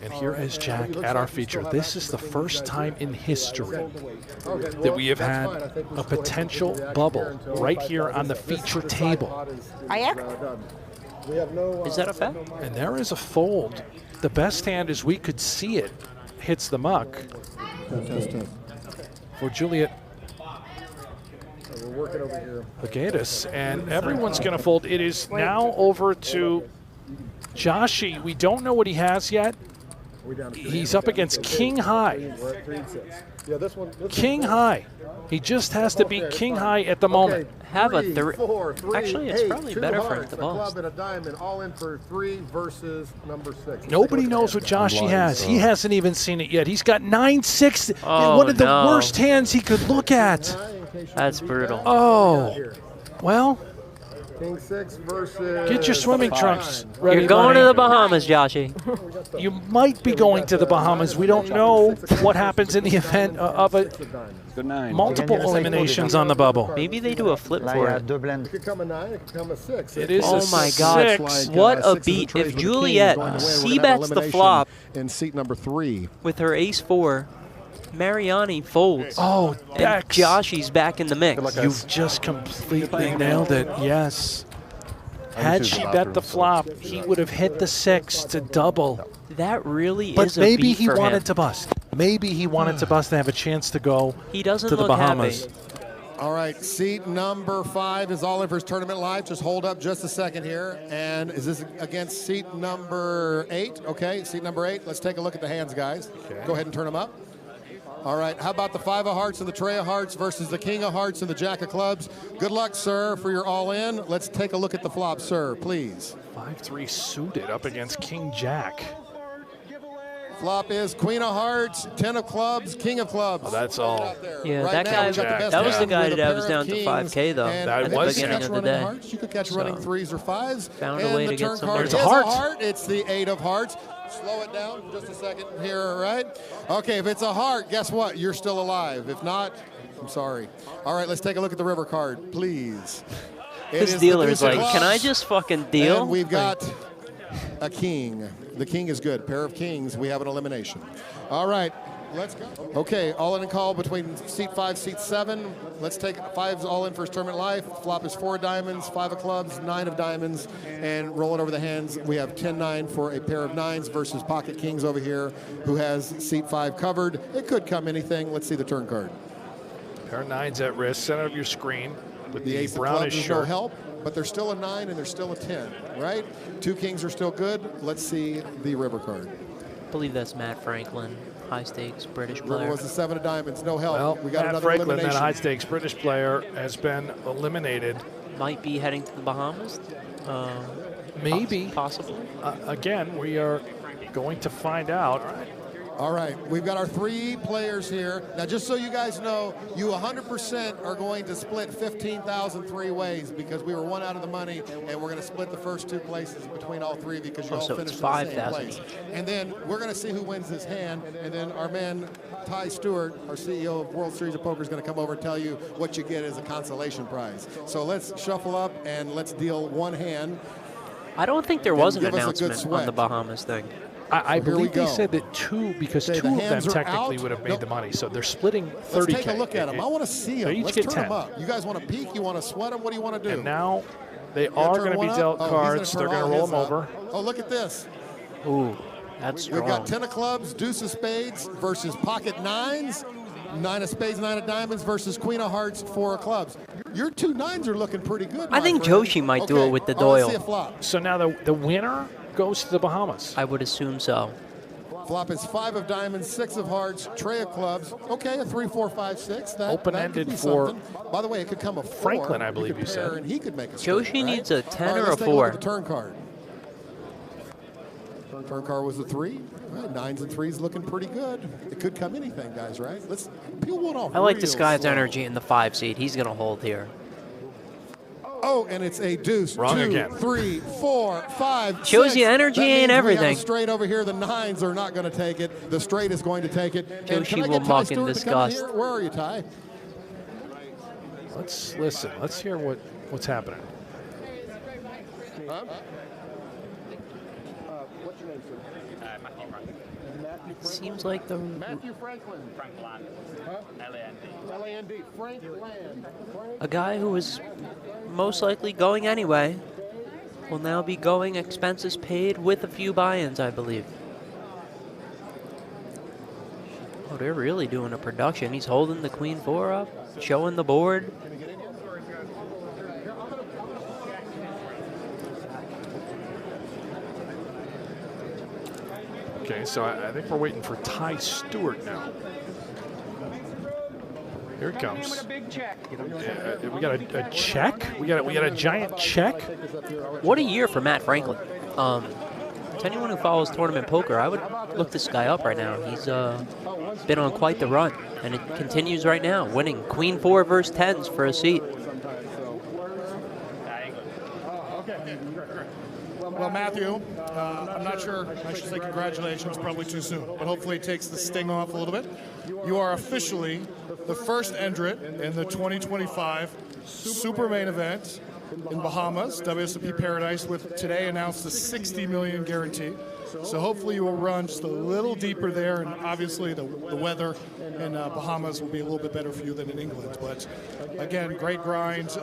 And here is Jack at our feature. This is the first time in history that we have had a potential bubble right here on the feature table. Is that a fact? And there is a fold. The best hand, as we could see it, hits the muck for Juliet Legatus, and everyone's going to fold. It is now over to Joshi. We don't know what he has yet. He's up against King High. King High. He just has to beat King High at the moment. Have a three. Actually, it's probably better for him to bust. Nobody knows what Joshi has. He hasn't even seen it yet. He's got 9-6. One of the worst hands he could look at. That's brutal. Oh, well. King 6 versus. Get your swimming trunks ready. You're going to the Bahamas, Joshi. You might be going to the Bahamas. We don't know what happens in the event of multiple eliminations on the bubble. Maybe they do a flip for it. It could come a 9, it could come a 6. It is oh my God! What a beat! If Juliet c-bets the flop in seat number 3 with her ace-4, Mariani folds. Oh, and Joshi's back in the mix. You've just completely nailed it. Yes. Had she bet the flop, he would have hit the 6 to double. That really but is a beat for him. Maybe he wanted to bust. Maybe he wanted to bust and have a chance to go he doesn't to the look Bahamas. Happy. All right, seat number 5 is all in for his tournament live. Just hold up just a second here. And is this against seat number 8? Okay, seat number 8. Let's take a look at the hands, guys. Okay. Go ahead and turn them up. All right, how about the 5 of hearts and the tray of hearts versus the king of hearts and the jack of clubs? Good luck, sir, for your all-in. Let's take a look at the flop, sir, please. 5-3 suited up against king jack. Flop is queen of hearts, 10 of clubs, king of clubs. Oh, that's all. Yeah, right that guy. That was the guy that was down to 5K though. That at the was beginning of the day. Hearts. You could catch running 3s or 5s. Found a way to get some. There's a heart. It's the 8 of hearts. Slow it down just a second here, right? Okay, if it's a heart, guess what? You're still alive. If not, I'm sorry. All right, let's take a look at the river card, please. This dealer's like, can I just fucking deal? And we've got a king. The king is good. Pair of kings. We have an elimination. All right, let's go. Okay, all in a call between seat 5, seat 7. Let's take 5's all in for his tournament life. Flop is 4 of diamonds, 5 of clubs, 9 of diamonds, and roll it over the hands. We have 10-9 for a pair of 9s versus pocket kings over here, who has seat 5 covered. It could come anything. Let's see the turn card. Pair of 9s at risk, center of your screen with the ace brownish shirt. No help, but there's still a 9 and there's still a 10, right? 2 kings are still good. Let's see the river card. I believe that's Matt Franklin, high stakes British player. River was the 7 of diamonds, no help. Well, we got Matt another Franklin, elimination. that high stakes British player, has been eliminated. Might be heading to the Bahamas. Maybe. Possibly. Again, we are going to find out. All right, we've got our 3 players here. Now, just so you guys know, you 100% are going to split 15,000 3 ways because we were 1 out of the money, and we're going to split the first 2 places between all 3 because you all so finished it's in the same 5,000 place. And then we're going to see who wins this hand, and then our man Ty Stewart, our CEO of World Series of Poker, is going to come over and tell you what you get as a consolation prize. So let's shuffle up and let's deal 1 hand. I don't think there was an announcement on the Bahamas thing. I believe they said that 2, because 2 of them technically would have made the money, so they're splitting 30K. Let's take a look at them. I want to see them. Each Let's get turn 10. them up. You guys want to peek? You want to sweat them? What do you want to do? And now they are going to be dealt cards. They're going to roll them over. Oh, look at this. Ooh, that's strong. We've got 10 of clubs, deuce of spades versus pocket 9s. 9 of spades, 9 of diamonds versus queen of hearts, 4 of clubs. Your 2 9s are looking pretty good. I think Joshi might do it with the Doyle. Let's see a flop. So now the winner goes to the Bahamas. I would assume so. Flop is 5 of diamonds, 6 of hearts, tray of clubs. Okay, a 3, 4, 5, 6. Open-ended for. By the way, it could come a 4. Franklin, I believe you said. And he could make a Joshi needs a 10 or a 4. Let's take a look at the turn card. Turn card was a 3. Right, 9s and 3s looking pretty good. It could come anything, guys, right? Let's peel one off. I like this guy's energy in the 5 seed. He's going to hold here. Oh, and it's a deuce. Wrong 2, again. 3, 4, 5, Shows 6. you energy ain't everything. We got a straight over here. The 9s are not going to take it. The straight is going to take it. Joshi will muck in disgust. Where are you, Ty? Let's listen. Let's hear what's happening. What's your name, sir? Seems like the Matthew Franklin. Frank Land. Huh? L-A-N-D. L-A-N-D. Frank Land. a guy who was most likely going anyway will now be going expenses paid with a few buy-ins, I believe. Oh, they're really doing a production. He's holding the queen 4 up, showing the board. Okay, so I think we're waiting for Ty Stewart now. Here it comes. We got a check. We got a giant check. What a year for Matt Franklin. To anyone who follows tournament poker, I would look this guy up right now. He's been on quite the run, and it continues right now, winning queen 4 versus 10s for a seat. Well, Matthew, I'm not sure I should say congratulations, probably too soon, but hopefully it takes the sting off a little bit. You are officially the first entrant in the 2025 Super Main Event in Bahamas, WSOP Paradise, with today announced a $60 million guarantee. So hopefully you will run just a little deeper there, and obviously the weather in Bahamas will be a little bit better for you than in England. But again, great grind.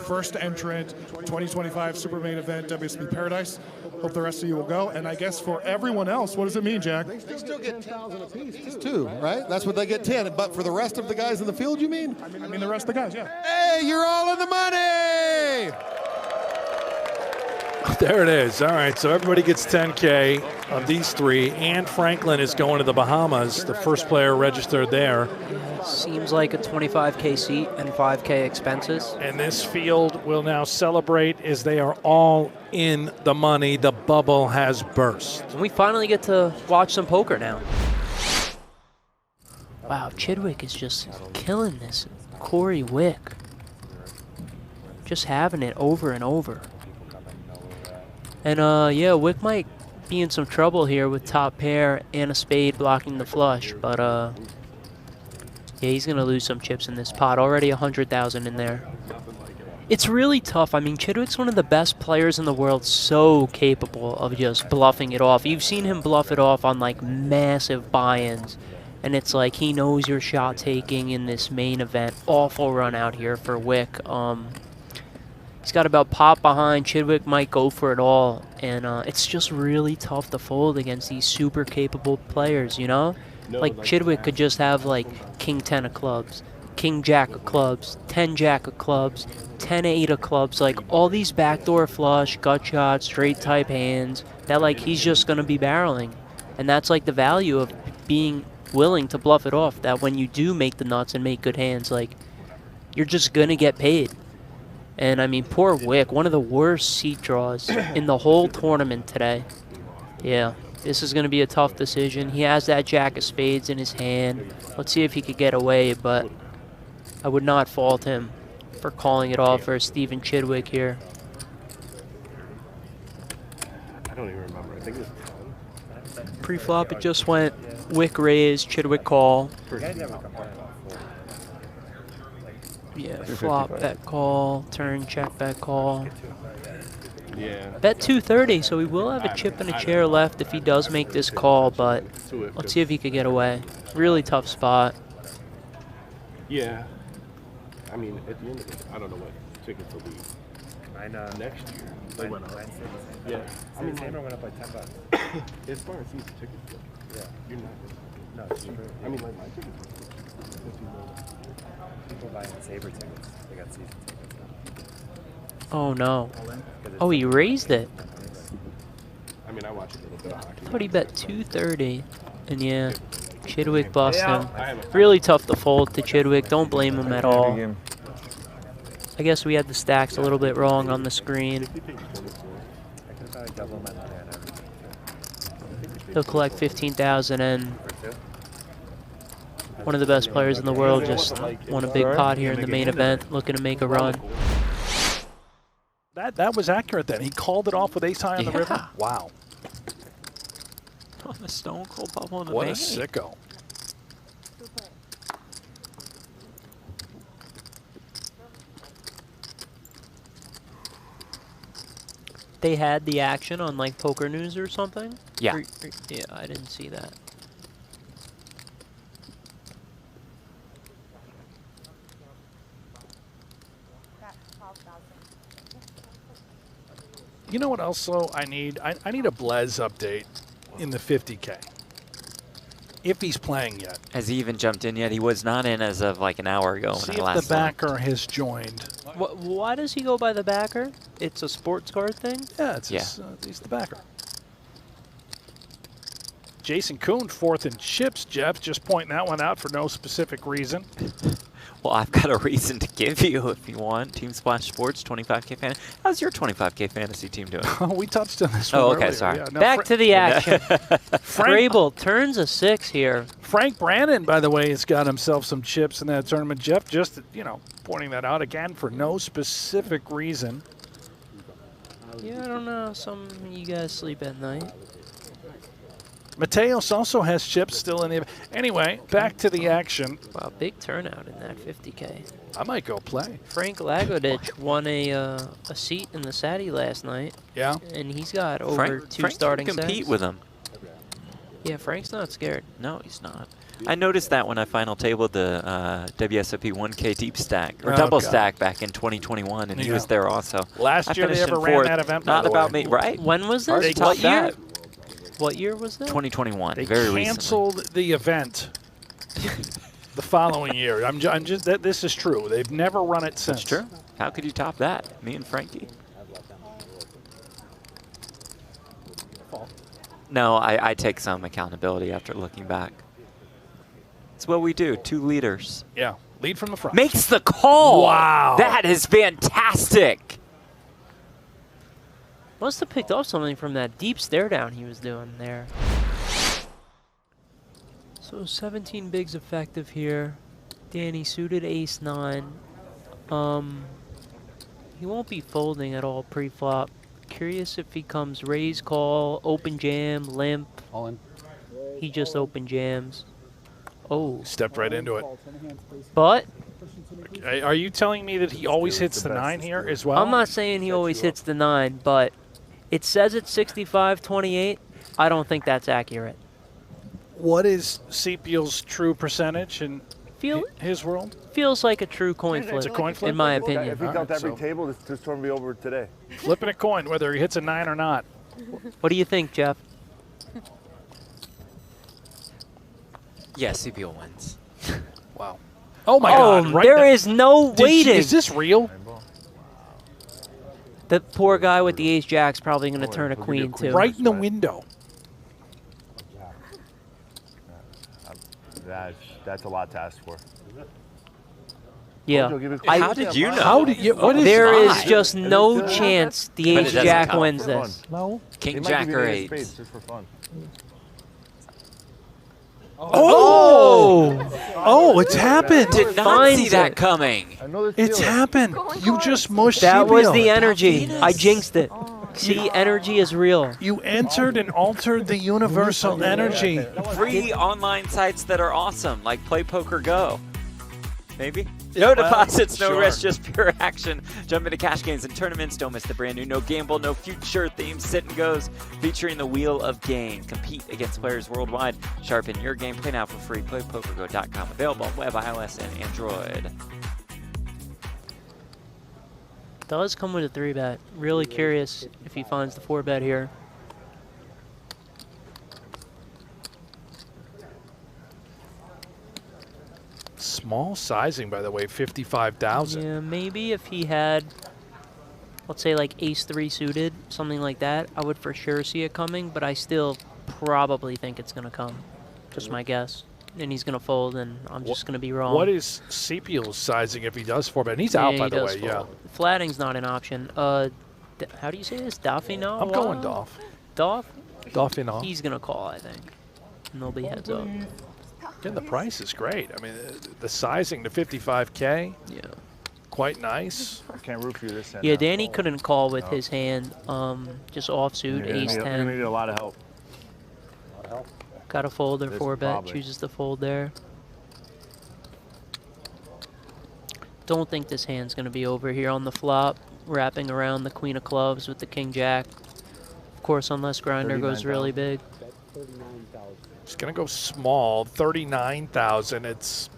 First entrant, 2025 Super Main Event, WSOP Paradise. Hope the rest of you will go. And I guess for everyone else, what does it mean, Jack? They still get 10,000 apiece too, right? That's what they get 10. But for the rest of the guys in the field, you mean? I mean the rest of the guys, yeah. Hey, you're all in the money! There it is. All right, so everybody gets 10K of these three, and Franklin is going to the Bahamas, the first player registered there. Seems like a 25K seat and 5K expenses. And this field will now celebrate as they are all in the money. The bubble has burst. And we finally get to watch some poker now. Wow, Chidwick is just killing this. Corey Wick. Just having it over and over. And yeah, Wick might be in some trouble here with top pair and a spade blocking the flush, but yeah, he's gonna lose some chips in this pot. Already 100,000 in there. It's really tough. I mean, Chidwick's one of the best players in the world, so capable of just bluffing it off. You've seen him bluff it off on like massive buy-ins, and it's like he knows your shot taking in this main event. Awful run out here for Wick. He's got about pot behind. Chidwick might go for it all, and it's just really tough to fold against these super capable players, you know? Like Chidwick could just have like king 10 of clubs, king jack of clubs, 10 jack of clubs, 10 8 of clubs, like all these backdoor flush, gut shot, straight type hands that like he's just gonna be barreling. And that's like the value of being willing to bluff it off, that when you do make the nuts and make good hands, like you're just gonna get paid. And I mean, poor Wick, one of the worst seat draws in the whole tournament today. Yeah, this is going to be a tough decision. He has that jack of spades in his hand. Let's see if he could get away, but I would not fault him for calling it off for Stephen Chidwick here. I don't even remember. I think it was 10. Pre-flop, it just went Wick raise, Chidwick call. Yeah, flop, bet call, turn, check, bet call. Yeah. Bet 230, so he will have a chip and a chair left if he does make this call, but let's see if he could get away. Really tough spot. Yeah. I mean, at the end of it, I don't know what tickets will be next year. They went up. Yeah. I mean, Saber went up by $10. As far as season tickets go, yeah, you're not. No, I mean, like my tickets were $50. People buying Saber tickets, they got season tickets now. Oh no. Oh, he raised it. I mean, I watch a little bit of hockey. I thought he bet 230. And yeah, Chidwick bust him. Really tough to fold to Chidwick. Don't blame him at all. I guess we had the stacks a little bit wrong on the screen. He'll collect 15,000, and one of the best players in the world just won a big pot here in the main event, looking to make a run. That was accurate then. He called it off with ace high on the river. Wow. On the stone cold bubble in the What main. a sicko. they had the action on like Poker News or something? Yeah. Yeah, I didn't see that. You know what else, though, I need? I need a Blez update in the 50K. If he's playing yet. Has he even jumped in yet? He was not in as of like an hour ago. See when I if last the backer has joined. Why does he go by the backer? It's a sports card thing? Yeah, he's the backer. Jason Kuhn, 4th in chips, Jeff. Just pointing that one out for no specific reason. Well, I've got a reason to give you if you want. Team Splash Sports, 25K fantasy. How's your 25K fantasy team doing? We touched on this one earlier. Okay, sorry. Yeah, no, Back to the action. Frank Grable turns a 6 here. Frank Brannon, by the way, has got himself some chips in that tournament. Jeff, just, pointing that out again for no specific reason. Yeah, I don't know. Some of you guys sleep at night. Mateos also has chips still in the... Anyway, back to the action. Wow, big turnout in that 50K. I might go play. Frank Lagodich won a seat in the Sadie last night. Yeah. And he's got over two Frank starting can compete sets. with him. Yeah, Frank's not scared. No, he's not. I noticed that when I final tabled the WSOP 1K deep stack, or Oh, double God. stack back in 2021, and he was there also. Last year they finished ever in ran fourth. that event, by Not the about way. me, right? When was Hard this? to top What year? that. What year was that? 2021, They very recently. canceled the event the following year. I'm just this is true. They've never run it since. That's true. How could you top that? Me and Frankie? No, I take some accountability after looking back. It's what we do. 2 leaders. Yeah, lead from the front. Makes the call. Wow. That is fantastic. Must have picked up something from that deep stare down he was doing there. So 17 bigs effective here. Danny suited ace-9. He won't be folding at all pre-flop. Curious if he comes raise call, open jam, limp. All in. He just open jams. Oh. Stepped right into it. But Are you telling me that he always hits the 9 here as well? I'm not saying he always hits the 9, but it says it's 65-28. I don't think that's accurate. What is CPL's true percentage in Feel his world? feels like a true coin flip. It's a coin flip? In my If opinion. he dumped every so- table, this tournament would be over today. Flipping a coin, whether he hits a 9 or not. What do you think, Jeff? Yeah, CPO wins. Wow. Oh my God! Right there now- is no Did you- waiting. Is this real? The poor guy with the ace jack's probably going to turn a queen too. Right in the window. That's a lot to ask for. Yeah. How did you know? How did you? What is There is Fine. just no chance the But it ace doesn't jack count. wins this. No. King Jack or Spades eights. just for fun. Oh, it's happened. Did not Finds see that it. coming. I know this It's happened. You just mushed That was CPL. the energy. I jinxed it. See, energy is real. You entered and altered the universal energy. Free online sites that are awesome, like PlayPokerGO. Maybe? No deposits, no sure. risk, just pure action. Jump into cash games and tournaments. Don't miss the brand new No Gamble, No Future theme sit and goes featuring the Wheel of Gain. Compete against players worldwide. Sharpen your game. Play now for free. PlayPokerGo.com. Available on web, iOS, and Android. Does come with a 3-bet. Really curious if he finds the 4-bet here. Small sizing, by the way, 55,000. Yeah, maybe if he had, let's say like ace-3 suited, something like that, I would for sure see it coming, but I still probably think it's going to come. Just my guess. And he's going to fold, and I'm just going to be wrong. What is CPL's sizing if he does 4-bet? And he's out, by he the does way. fold. Flatting's not an option. How do you say this? Daffino? I'm going Dolph. Dolph? Dolphino. He's going to call, I think. And they'll be heads up. And the price is great. I mean, the sizing to 55K, Yeah. quite nice. I can't root for you this end. Yeah, now. Danny couldn't call with his hand. Just offsuit, You're gonna need- You're going to ace-10. need a lot of help. Got a fold or This 4-bet. probably. Chooses to fold there. Don't think this hand's going to be over here on the flop. wrapping around the queen of clubs with the king jack. Of course, unless grinder goes really big. He's going to go small, 39,000. It's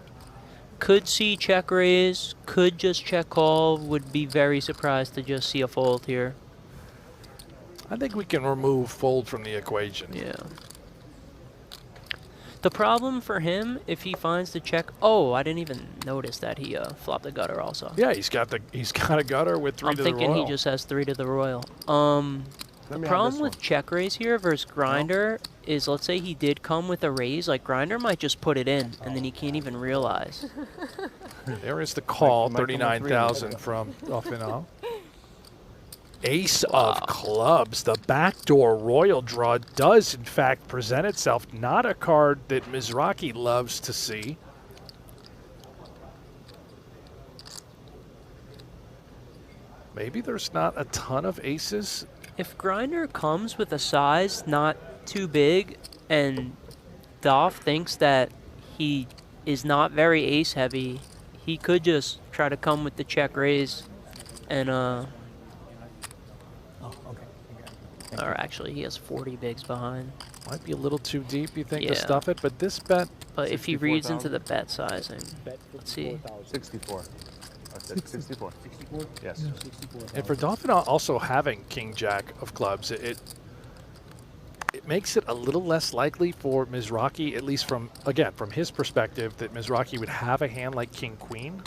Could see check raise, could just check call. Would be very surprised to just see a fold here. I think we can remove fold from the equation. Yeah. The problem for him, if he finds the check, oh, I didn't even notice that he flopped the gutter also. Yeah, he's got a gutter with 3 to the royal. I'm thinking he just has 3 to the royal. The problem with check raise here versus grinder is, let's say he did come with a raise, like grinder might just put it in, and then he can't even realize. There is the call, 39,000 from Dauphinal. Ace of clubs. The backdoor royal draw does, in fact, present itself. Not a card that Mizrachi loves to see. Maybe there's not a ton of aces. If grinder comes with a size not too big and Doff thinks that he is not very ace heavy, he could just try to come with the check raise and or actually he has 40 bigs behind. Might be a little too deep, you think, to Yeah. stuff it, but this bet. But if he reads into the bet sizing, let's see. 64. I said 64. 64? Yes. And for Dauphinal also having king jack of clubs, it makes it a little less likely for Mizrachi, at least from his perspective, that Mizrachi would have a hand like king queen.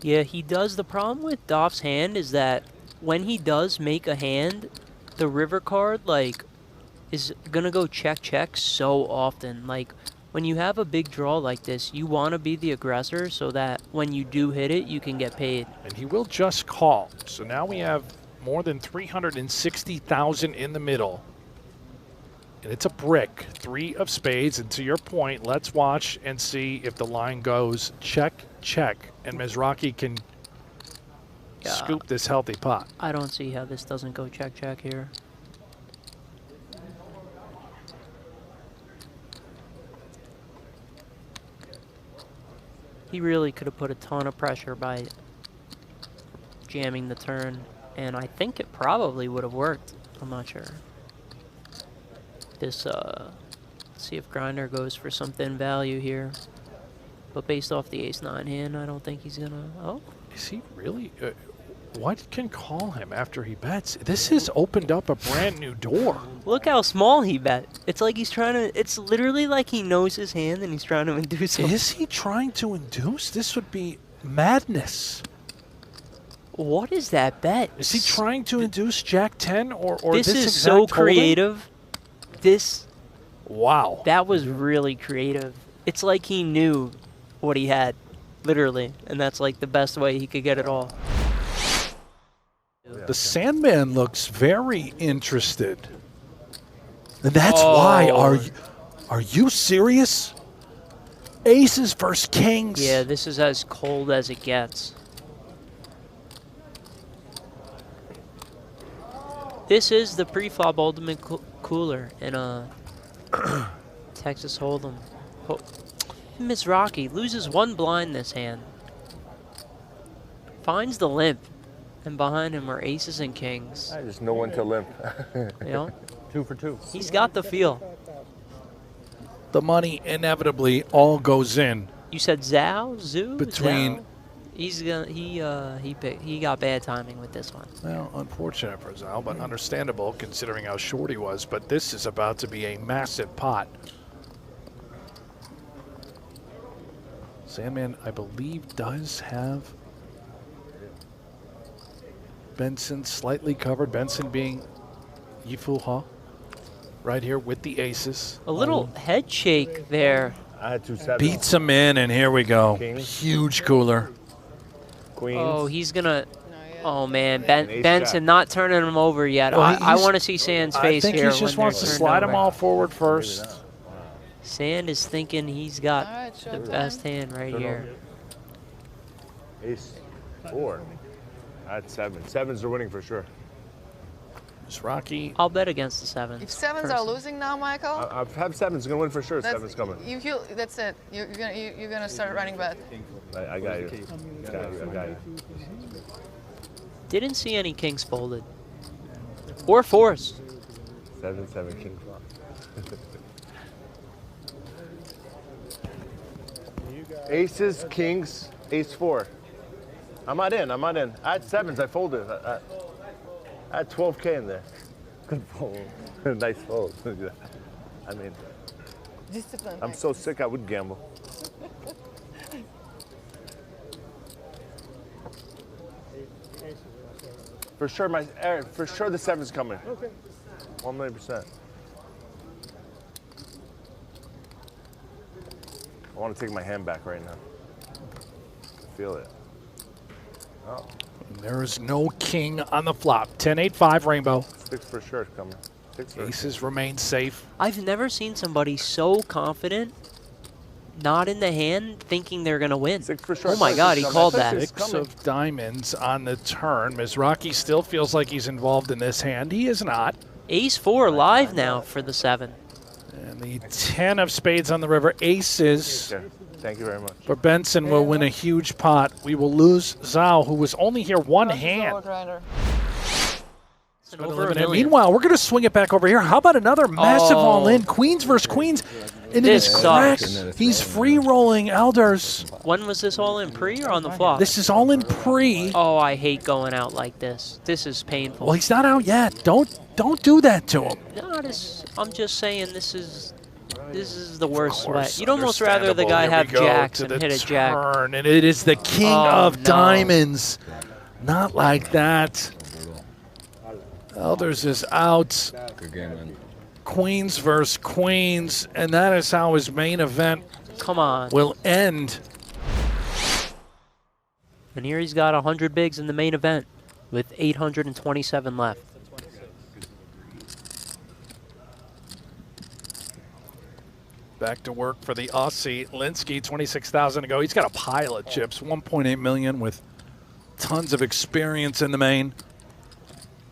Yeah, he does. The problem with Doff's hand is that when he does make a hand, the river card, like, is gonna go check check so often. Like, when you have a big draw like this, you want to be the aggressor so that when you do hit it, you can get paid. And he will just call. So now we have more than 360,000 in the middle. And it's a brick, 3 of spades. And to your point, let's watch and see if the line goes check, check, and Mizrachi can scoop this healthy pot. I don't see how this doesn't go check check here. He really could have put a ton of pressure by jamming the turn, and I think it probably would have worked. I'm not sure. This, let's see if grinder goes for some thin value here. But based off the ace-9 hand, I don't think he's gonna, oh. Is he really? What can call him after he bets? This has opened up a brand new door. Look how small he bet. It's like he's trying to, it's literally like he knows his hand and he's trying to induce him. Is he trying to induce? This would be madness. What is that bet? Is he trying to induce Jack 10 or this this is so exact holding? creative. This, wow. that was really creative. It's like he knew what he had, literally, and that's like the best way he could get it all. The Sandman looks very interested. And that's why. Are you serious? Aces versus kings. Yeah, this is as cold as it gets. This is the pre-flop ultimate cooler in Texas Hold'em. Mizrachi loses 1 blind this hand. Finds the limp. And behind him are aces and kings. There's no one to limp. You know? 2 for 2. He's got the feel. The money inevitably all goes in. You said Zhao? Zoo? Between Zhao? He's gonna he got bad timing with this one. Well, unfortunate for Zal, but understandable considering how short he was. But this is about to be a massive pot. Sandman, I believe, does have Benson slightly covered. Benson being Yifu Ha right here with the aces. A little head shake there. I had 2 sevens. Beats him in, and here we go. Kings. Huge cooler. Queens. Oh, he's gonna. Oh man, ace Benson jack. not turning him over yet. Well, I he's- want to see Sand's I face think here. he just when wants to they're turned slide them over. all forward first. Sand is thinking he's got Alright, the showtime. best hand right here. Ace 4. I had 7. 7s are winning for sure. Mizrachi. I'll bet against the 7. If 7s are losing now, Michael, I have 7s. Gonna win for sure. that's, 7's coming. that's it. You're gonna start running bet. I got you. I got you. Didn't see any kings folded. Or fours. 7-7 king flop. Aces, kings, ace 4. I'm not in. I had 7s, I folded. I had 12K in there. Good fold. Nice fold. I mean, Discipline. I'm so sick I would gamble. For sure, the 7's coming. Okay. 100%. I want to take my hand back right now. I feel it. Oh. There is no king on the flop. 10-8-5 rainbow. 6 for sure is coming. 6 for Aces remain safe. I've never seen somebody so confident, not in the hand, thinking they're going to win. 6 for sure. Oh my God, he called that. 6 of diamonds on the turn. Mizrachi still feels like he's involved in this hand. He is not. Ace 4 live now for the 7. And the 10 of spades on the river. Aces. Okay. Thank you very much. But Benson will win a huge pot. We will lose Zhao, who was only here one hand. Over $1 million. Meanwhile, we're going to swing it back over here. How about another massive all-in? Queens versus queens. And it This is correct. sucks. He's free-rolling Elders. When was this all in pre or on the flop? This is all in pre. Oh, I hate going out like this. This is painful. Well, he's not out yet. Don't do that to him. No, I'm just saying this is the worst sweat. You'd almost rather the guy have jacks and hit a jack. And it is the king of diamonds. Not like that. Elders is out. Good game, man. Queens versus queens, and that is how his main event will end. And here he's got 100 bigs in the main event with 827 left. Back to work for the Aussie. Linsky, 26,000 to go. He's got a pile of chips, 1.8 million with tons of experience in the main.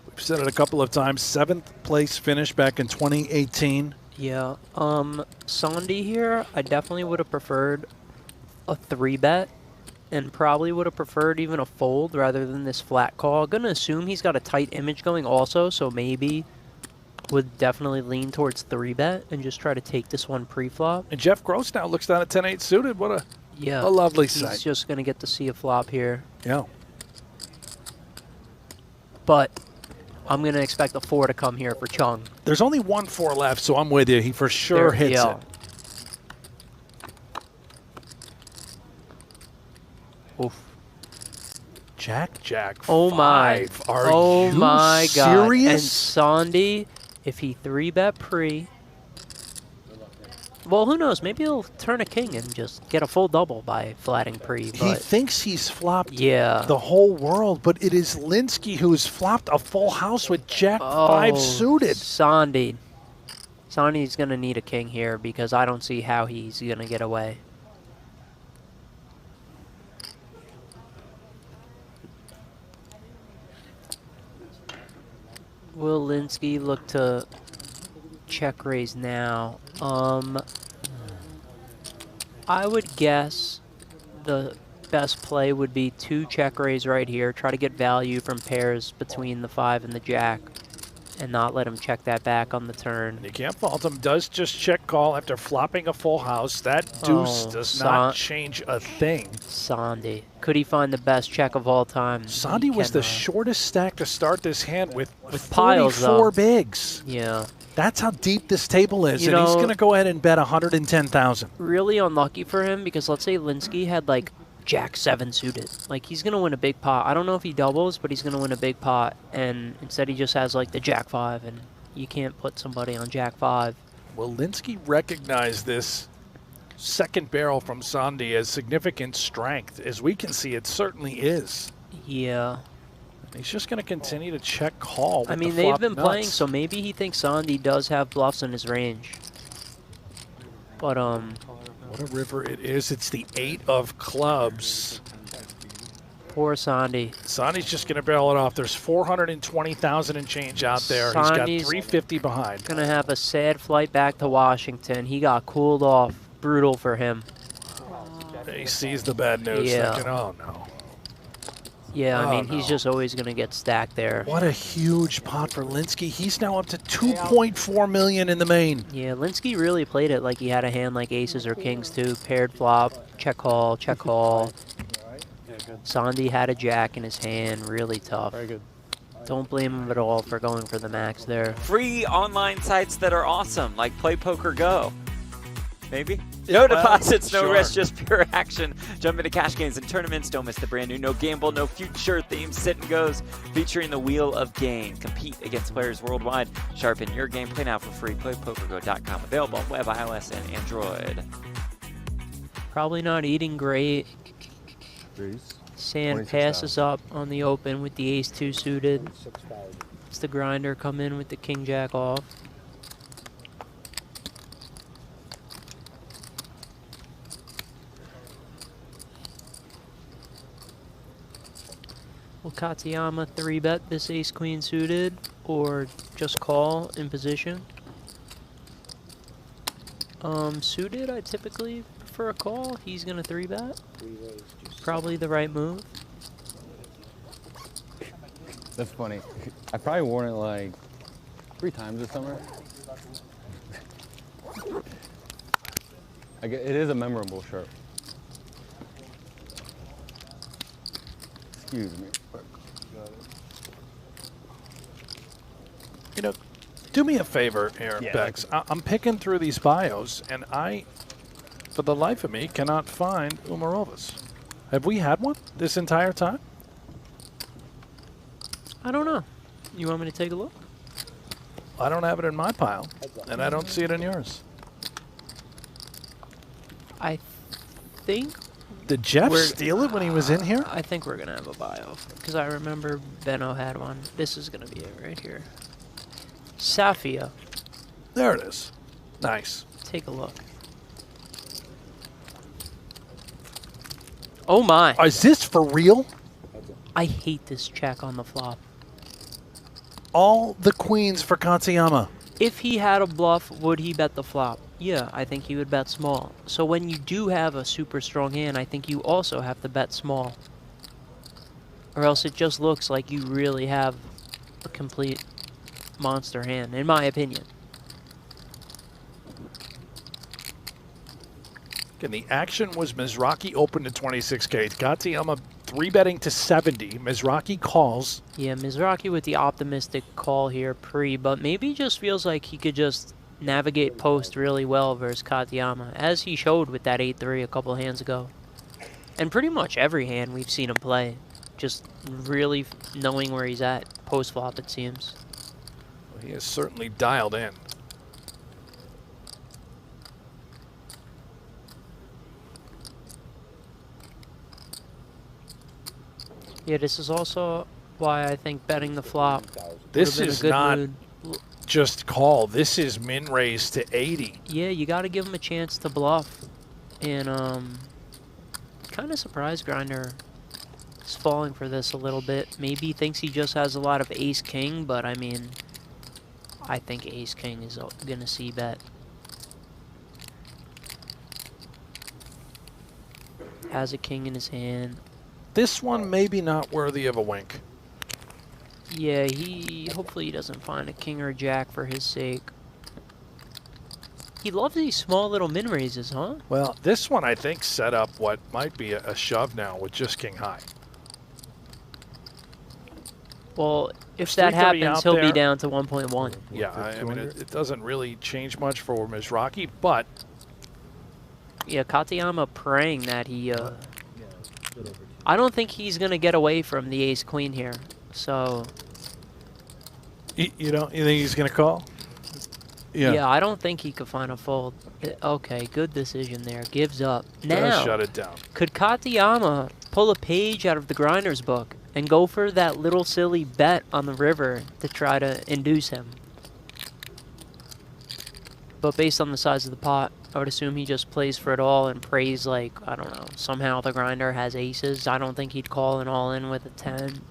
We've said it a couple of times. 7th place finish back in 2018. Yeah. Sandy here, I definitely would have preferred a 3-bet and probably would have preferred even a fold rather than this flat call. Gonna assume he's got a tight image going also, so maybe would definitely lean towards 3-bet and just try to take this one pre-flop. And Jeff Gross now looks down at 10-8 suited. What a lovely sight. He's just gonna get to see a flop here. Yeah. But I'm going to expect a 4 to come here for Chung. There's only 1 4 left, so I'm with you. He for sure hits it. Oof. Jack, oh my. Are oh you my God. serious? And Sandy, if he 3-bet pre, well, who knows? Maybe he'll turn a king and just get a full double by flatting pre. But he thinks he's flopped the whole world, but it is Linsky who's flopped a full house with Jack 5 suited. Sandy's going to need a king here because I don't see how he's going to get away. Will Linsky look to check raise now? I would guess the best play would be 2 check raise right here. Try to get value from pairs between the 5 and the jack and not let him check that back on the turn. You can't fault him. Does just check call after flopping a full house. That deuce does not change a thing. Sandy. Could he find the best check of all time? Sandy was the shortest stack to start this hand with piles 44 bigs. Yeah. That's how deep this table is, You and know, he's going to go ahead and bet 110,000. Really unlucky for him because let's say Linsky had like Jack 7 suited. Like he's going to win a big pot. I don't know if he doubles, but he's going to win a big pot. And instead he just has like the Jack 5, and you can't put somebody on Jack 5. Will Linsky recognize this second barrel from Sandy as significant strength? As we can see, it certainly is. Yeah. He's just going to continue to check call with I mean, the they've flop been nuts. playing, so maybe he thinks Sandy does have bluffs in his range. But, What a river it is. It's the 8 of clubs. Poor Sandy. Sandy's just going to barrel it off. There's 420,000 and change out there. He's got 350 behind. Going to have a sad flight back to Washington. He got cooled off. Brutal for him. He sees the bad news. Yeah. Thinking, oh, no. Yeah, I Oh, mean, he's no. just always going to get stacked there. What a huge pot for Linsky. He's now up to 2.4 million in the main. Yeah, Linsky really played it like he had a hand like aces or kings too. Paired flop, check call, check call. Sandy had a jack in his hand, really tough. Very good. Don't blame him at all for going for the max there. Free online sites that are awesome, like PlayPokerGo. Maybe? No deposits, no sure. risk, just pure action. Jump into cash games and tournaments. Don't miss the brand new No Gamble, No Future theme sit and goes featuring the Wheel of Gain. Compete against players worldwide. Sharpen your game. Play now for free. PlayPokerGo.com. Available on web, iOS, and Android. Probably not eating great. Sand passes up on the open with the ace-2 suited. It's the grinder come in with the king-jack off. Will Katsuyama 3-bet this ace-queen suited or just call in position? Suited, I typically prefer a call. He's going to 3-bet. Probably the right move. That's funny. I probably worn it like 3 times this summer. It is a memorable shirt. Excuse me. You know, do me a favor here, Bex. I'm picking through these bios, and I, for the life of me, cannot find Umarovas. Have we had one this entire time? I don't know. You want me to take a look? I don't have it in my pile, and I don't see it in yours. I think Did Jeff We're- steal it when he was in here? I think we're gonna have a bio because I remember Benno had one. This is gonna be it right here. Safia, There it is. Nice. take a look. Oh my! Is this for real? I hate this check on the flop. All the queens for Katsuyama. If he had a bluff, would he bet the flop? Yeah, I think he would bet small. So when you do have a super strong hand, I think you also have to bet small. Or else it just looks like you really have a complete monster hand, in my opinion. And the action was Mizrachi open to 26K. Katsuyama 3-betting to 70. Mizrachi calls. Yeah, Mizrachi with the optimistic call here pre, but maybe just feels like he could just navigate post really well versus Katsuyama, as he showed with that 8-3 a couple hands ago. And pretty much every hand we've seen him play, just really knowing where he's at post-flop, it seems. He is certainly dialed in. Yeah, this is also why I think betting the flop This would've been a is good not mood. just call. This is min raise to 80. Yeah, you got to give him a chance to bluff. And kind of surprised Grinder is falling for this a little bit. Maybe he thinks he just has a lot of ace-king, but I mean, I think ace-king is going to see bet. Has a king in his hand. This one maybe not worthy of a wink. Yeah, hopefully he doesn't find a king or a jack for his sake. He loves these small little min raises, huh? Well, this one I think set up what might be a shove now with just king high. Well, if There's that 330 happens, out he'll there. be down to 1.1. Yeah, I mean, it doesn't really change much for Mizrachi, but Yeah, Katsuyama praying that he, I don't think he's going to get away from the ace-queen here, so... you think he's going to call? Yeah, I don't think he could find a fold. Okay, good decision there. Gives up. Does Now, shut it down. could Katsuyama pull a page out of the grinder's book and go for that little silly bet on the river to try to induce him? But based on the size of the pot, I would assume he just plays for it all and prays like, I don't know, somehow the grinder has aces. I don't think he'd call an all-in with a 10.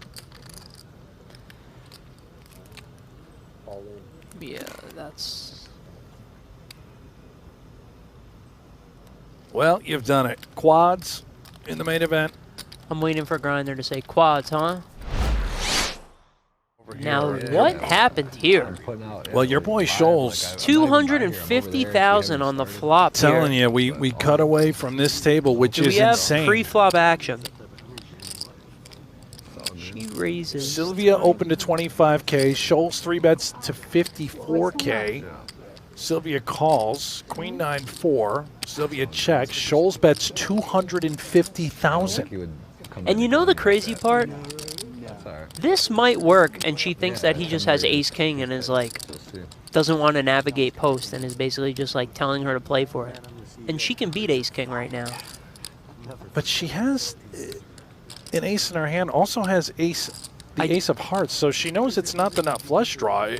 Yeah, that's... Well, you've done it. Quads in the main event. I'm waiting for Grinder to say quads, huh? Over here. Now, what happened here? Well, your boy Scholes. 250,000 on the flop here. Telling you, we cut away from this table, which Do is we have insane. pre-flop action? She raises. Sylvia opened to 25K. Scholes 3-bets to 54K. Sylvia calls. Queen 9-4. Sylvia checks. Scholes bets 250,000. And you know the crazy part? This might work, and she thinks that he just has ace-king and is like, doesn't want to navigate post and is basically just like telling her to play for it. And she can beat ace-king right now. But she has an ace in her hand, also has ace, the ace of hearts, so she knows it's not the nut flush draw.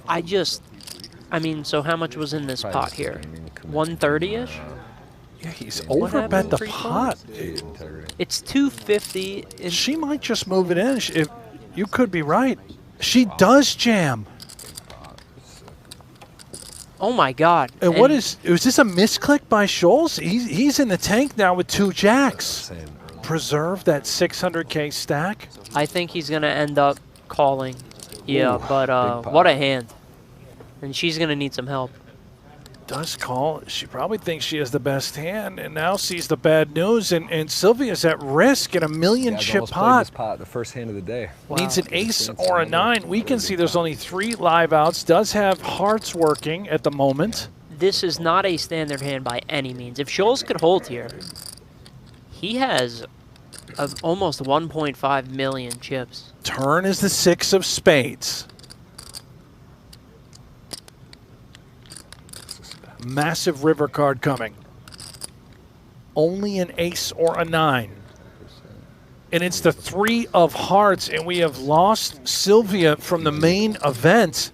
I mean, so how much was in this pot here? 130-ish? Yeah, he's overbet the pot. It's 250. She might just move it in. If you could be right. She does jam. Oh my God! And what is this a misclick by Scholes? He's in the tank now with 2 jacks. Preserve that 600K stack. I think he's gonna end up calling. Yeah, but what a hand! And she's gonna need some help. Does call. She probably thinks she has the best hand, and now sees the bad news. And Sylvia's at risk in a million-chip pot. The first hand of the day. Wow. Needs an ace or a 9. We can see there's only 3 live outs. Does have hearts working at the moment. This is not a standard hand by any means. If Scholes could hold here, he has almost 1.5 million chips. Turn is the 6 of spades. Massive river card coming. Only an ace or a 9. And it's the 3 of hearts, and we have lost Sylvia from the main event.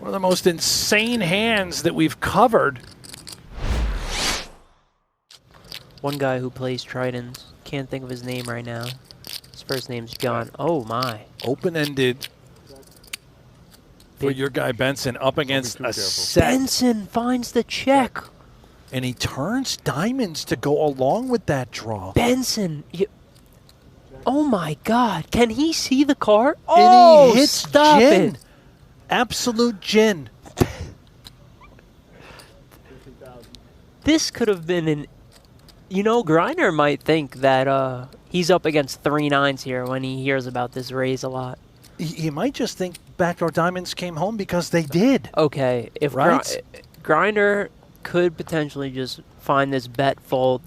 One of the most insane hands that we've covered. One guy who plays Tridents, can't think of his name right now. His first name's John. Oh my. Open-ended for your guy Benson up against a set. Benson finds the check. And he turns diamonds to go along with that draw. Benson. Oh my God. Can he see the card? And Oh, he hits stop gin. it. Absolute gin. This could have been an... You know, Griner might think that he's up against 3 9s here when he hears about this raise a lot. He might just think backdoor diamonds came home because they did. Okay, if Right? Griner could potentially just find this bet fold.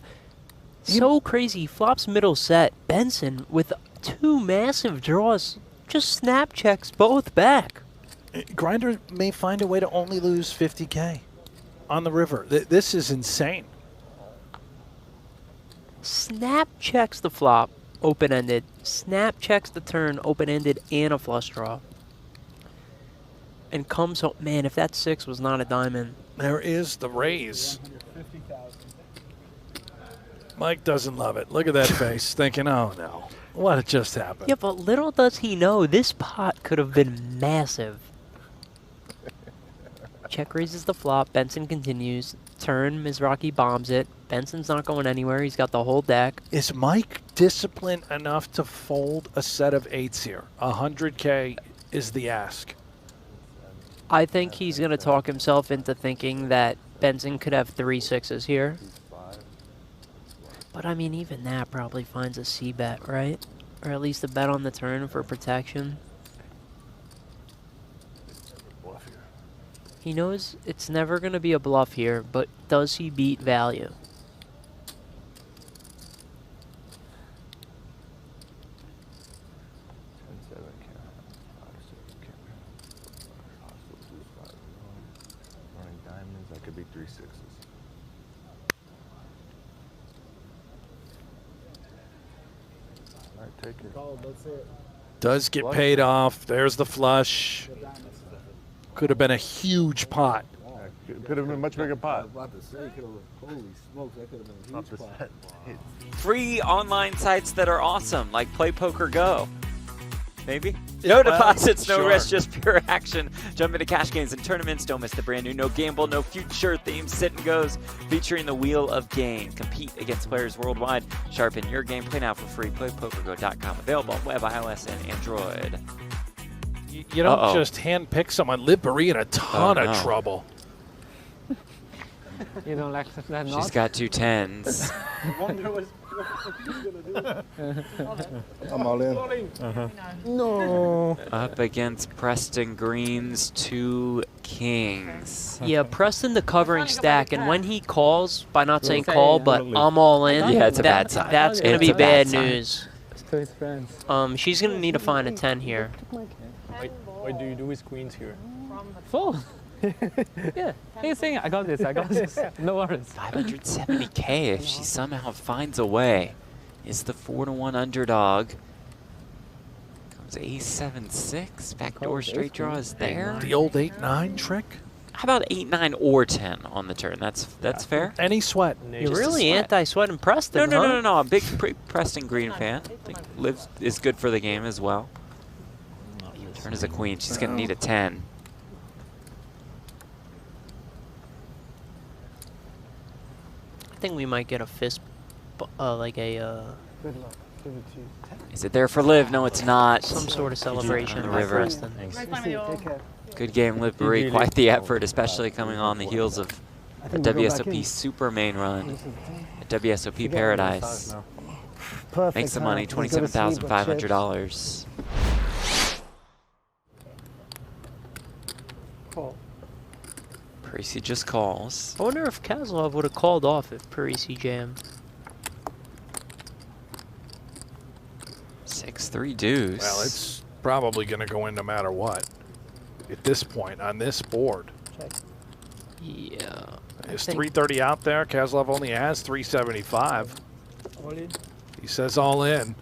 So crazy. Flops middle set. Benson with 2 massive draws just snap checks both back. Grinder may find a way to only lose 50K on the river. This is insane. Snap checks the flop, open-ended. Snap checks the turn, open-ended, and a flush draw. And comes home. Man, if that 6 was not a diamond. There is the raise. Mike doesn't love it. Look at that face, thinking, oh no, what just happened? Yeah, but little does he know, this pot could have been massive. Check raises the flop. Benson continues. Turn, Mizrachi bombs it. Benson's not going anywhere. He's got the whole deck. Is Mike disciplined enough to fold a set of 8s here? 100K is the ask. I think he's going to talk himself into thinking that Benson could have 3 6s here. But I mean, even that probably finds a C bet, right? Or at least a bet on the turn for protection. He knows it's never going to be a bluff here, but does he beat value? That could be 3 6s. All right, take it. Does get paid off. There's the flush. Could have been a huge pot. Could have been a much bigger pot. Holy smokes, that could have been a huge pot. Free online sites that are awesome, like PlayPokerGO. Maybe? No deposits, no sure. risk, just pure action. Jump into cash games and tournaments. Don't miss the brand new No Gamble, No Future themed sit and goes featuring the Wheel of Gain. Compete against players worldwide. Sharpen your game. Play now for free. PlayPokerGo.com. Available on web, iOS, and Android. You don't just handpick someone. Liv Marie in a ton of trouble. You don't like that She's got 2 10s. I'm all in. No. Up against Preston Green's 2 kings. Yeah, Preston the covering stack, and when he calls, by not saying call, but I'm all in. Yeah, it's a bad sign. That's gonna It's be a bad bad sign. news. To his friends. She's gonna need to find a 10 here. What do you do with queens here? Full. Yeah. He's saying, I got this. I got this. No worries. 570K if she somehow finds a way. Is the 4-1 underdog. Comes ace-7-6. Backdoor straight draw is there. The old 8-9 trick. How about 8-9 or 10 on the turn? That's fair. Any sweat. You're Just a really sweat. anti-sweating Preston, No, huh? no, no, no. I'm a big Preston Green fan. I think Liv is good for the game as well. Turn is a queen. She's going to need a 10. I think we might get a fist, like a Good luck. Give it to you. Is it there for Liv? No, it's not. some sort of celebration on the by river. Preston. Take care. Good game, Liv Marie. Quite the effort, especially coming on the heels of a WSOP Super main run at WSOP Paradise. Perfect. Makes the money, $27,500. Call. Parisi just calls. I wonder if Kozlov would have called off if Parisi jammed. 6-3 deuce. Well, it's probably going to go in no matter what. At this point, on this board. Check. Yeah. There's think- 330 out there. Kozlov only has 375. All in. He says all in.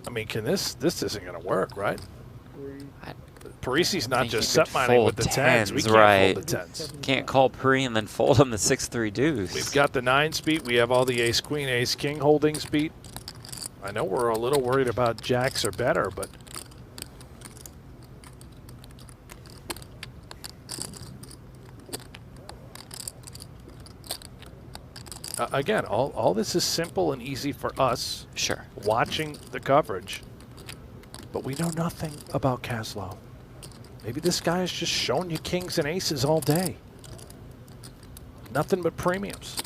I mean, this isn't going to work, right? Parisi's not think just you could set mining with fold the 10s. We tens, can't right. fold the 10s. Can't call Pre and then fold him the 6-3 deuce. We've got the 9 speed. We have all the ace queen, ace king holding speed. I know we're a little worried about jacks or better, but again, all this is simple and easy for us Sure. watching the coverage, but we know nothing about Kozlov. Maybe this guy is just showing you kings and aces all day. Nothing but premiums.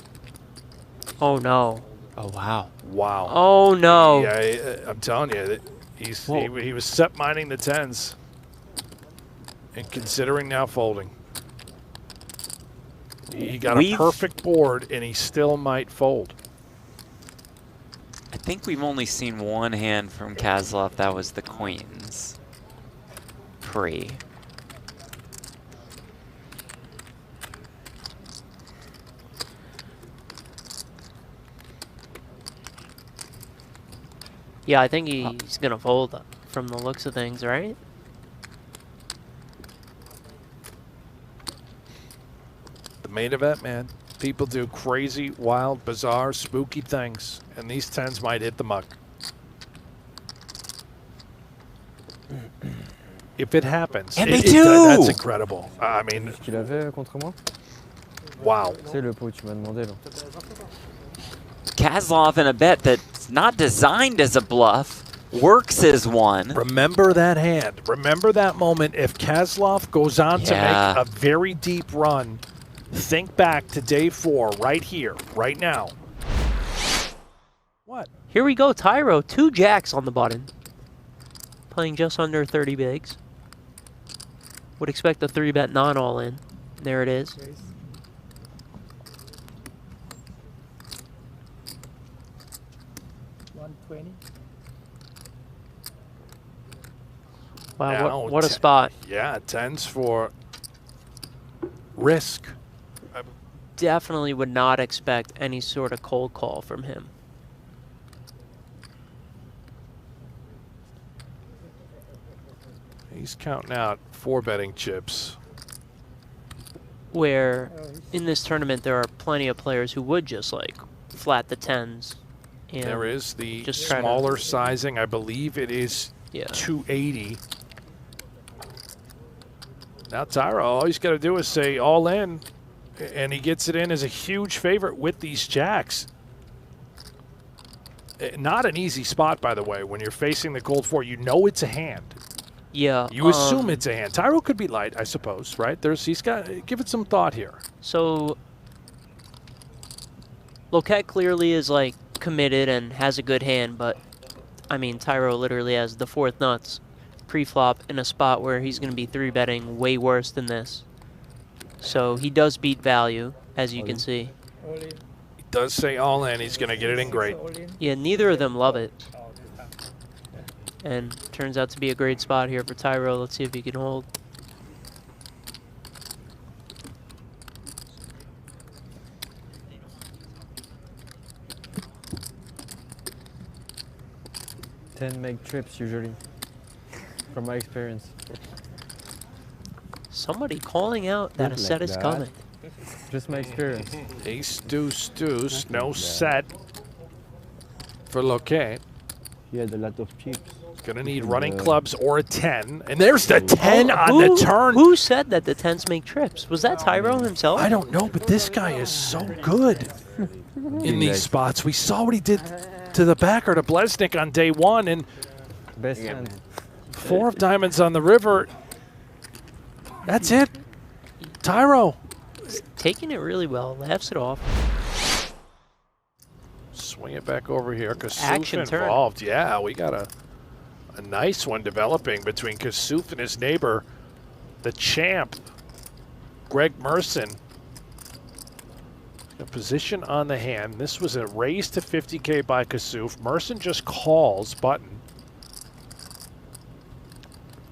Oh no. Oh, wow. Wow. Oh no. Yeah, I'm telling you, that he was set mining the 10s and considering now folding. He got a perfect board and he still might fold. I think we've only seen one hand from Kozlov. That was the queens. Pre. Yeah, I think he's gonna fold from the looks of things, right? The main event, man. People do crazy, wild, bizarre, spooky things, and these 10s might hit the muck. If it happens, And they do! That's incredible. I mean, Tu l'avais contre moi? wow. C'est le pot que tu m'as demandé là. Kozlov in a bet that's not designed as a bluff, works as one. Remember that hand. Remember that moment. If Kozlov goes on to Yeah. make a very deep run, think back to day 4 right here, right now. What? Here we go, Tyro. 2 jacks on the button. Playing just under 30 bigs. Would expect a 3-bet non-all in. There it is. Wow, Now, what a spot. Yeah, 10s for risk. Definitely would not expect any sort of cold call from him. He's counting out 4 betting chips. Where in this tournament there are plenty of players who would just like flat the 10s And there is the just try to- smaller sizing. I believe it is Yeah. 280. Now Tyro, all he's got to do is say all in, and he gets it in as a huge favorite with these jacks. Not an easy spot, by the way, when you're facing the cold four. You know it's a hand. Yeah. You assume it's a hand. Tyro could be light, I suppose, right? He's got give it some thought here. So Loquet clearly is like committed and has a good hand, but I mean Tyro literally has the 4th nuts pre-flop in a spot where he's going to be 3-betting way worse than this. So he does beat value, as you can see. He does say all in. He's going to get it in great. Yeah, neither of them love it. And turns out to be a great spot here for Tyro. Let's see if he can hold. Make trips usually, from my experience. Somebody calling out that a set is coming. Just my experience. Ace, deuce, deuce. No set for Loquet. He had a lot of chips. Gonna need running clubs or a 10. And there's the 10 on the turn. Who said that the 10s make trips? Was that Tyro himself? I don't know, but this guy is so good in these spots. We saw what he did to the backer, to Blesnik on day 1, and Best hand. 4 of diamonds on the river. That's it. Tyro. Taking it really well, laughs it off. Swing it back over here. Action Kasuf turn. involved. Yeah, we got a nice one developing between Kasuf and his neighbor, the champ, Greg Merson. A position on the hand. This was a raise to 50K by Kasuf. Merson just calls button.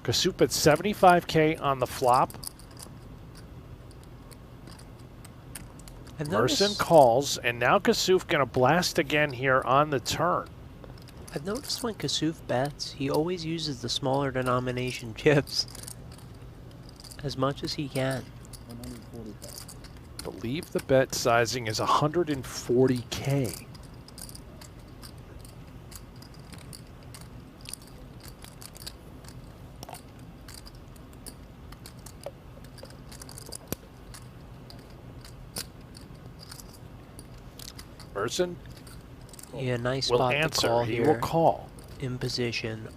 Kasuf at 75K on the flop. Merson calls, and now Kasuf gonna blast again here on the turn. I've noticed when Kasuf bets, he always uses the smaller denomination chips as much as he can. I believe the bet sizing is 140K. Merson Yeah, nice will spot answer. to call He here. will call. In position.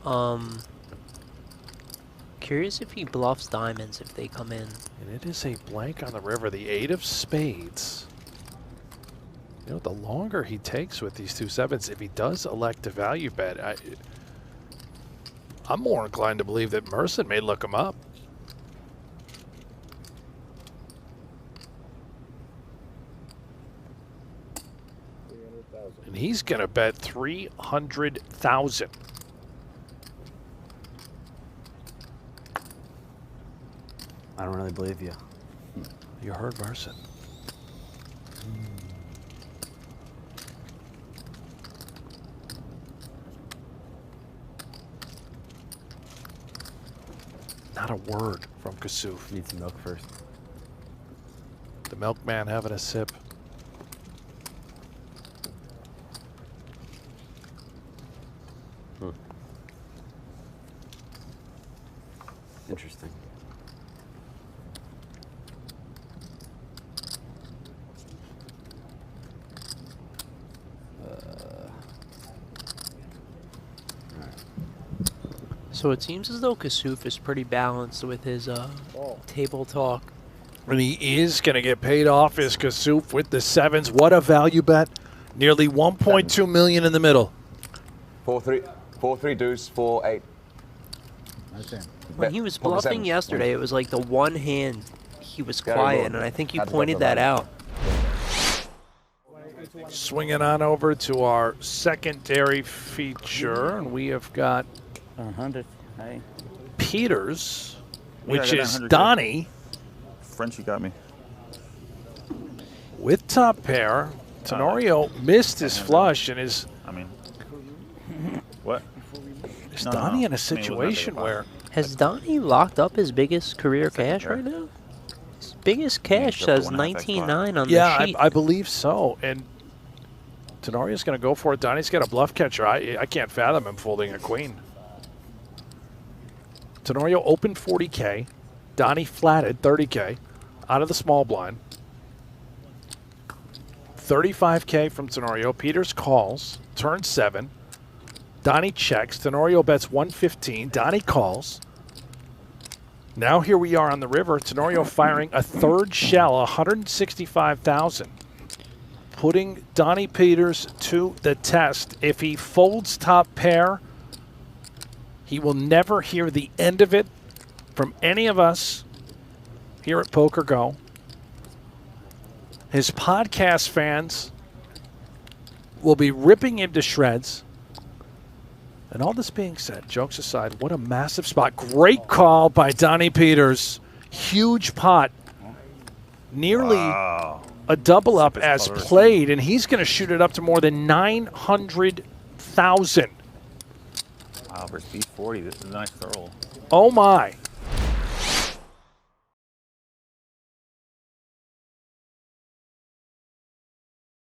Curious if he bluffs diamonds if they come in. And it is a blank on the river, the 8 of spades. You know, the longer he takes with these 2 sevens, if he does elect to value bet, I'm more inclined to believe that Merson may look him up. And he's going to bet 300,000. I don't really believe you. You heard Merson. Not a word from Kasuf. Need some milk first. The milkman having a sip. Interesting. So it seems as though Kasuf is pretty balanced with his table talk. And he is going to get paid off as Kasuf with the sevens. What a value bet. Nearly 1.2 million in the middle. 4-3 deuce, 4-8. When he was Poker bluffing sevens. yesterday, it was like the one hand he was Gotta quiet, go. and I think you Had to pointed go that for out. Swinging on over to our secondary feature, and we have got 100. Hey. Peters, Yeah, I which got is 100 too. Donnie, Frenchie got me. with top pair. Tenorio missed his flush and is. I mean, what? Is No, Donnie no. in a situation where. Has Donnie locked up his biggest career cash right now? His biggest cash go for says 1.5x 19.9 on Yeah, the sheet. I believe so. And Tenario's going to go for it. Donnie's got a bluff catcher. I can't fathom him folding a queen. Tenorio opened 40K. Donnie flatted 30K out of the small blind. 35K from Tenorio. Peters calls. Turn 7. Donnie checks. Tenorio bets 115. Donnie calls. Now here we are on the river. Tenorio firing a third shell, 165,000. Putting Donnie Peters to the test. If he folds top pair, he will never hear the end of it from any of us here at PokerGo. His podcast fans will be ripping him to shreds. And all this being said, jokes aside, what a massive spot. Great call by Donnie Peters. Huge pot. Nearly a double up as played, and he's going to shoot it up to more than 900,000. Wow, versus B40. This is a nice throw. Oh, my.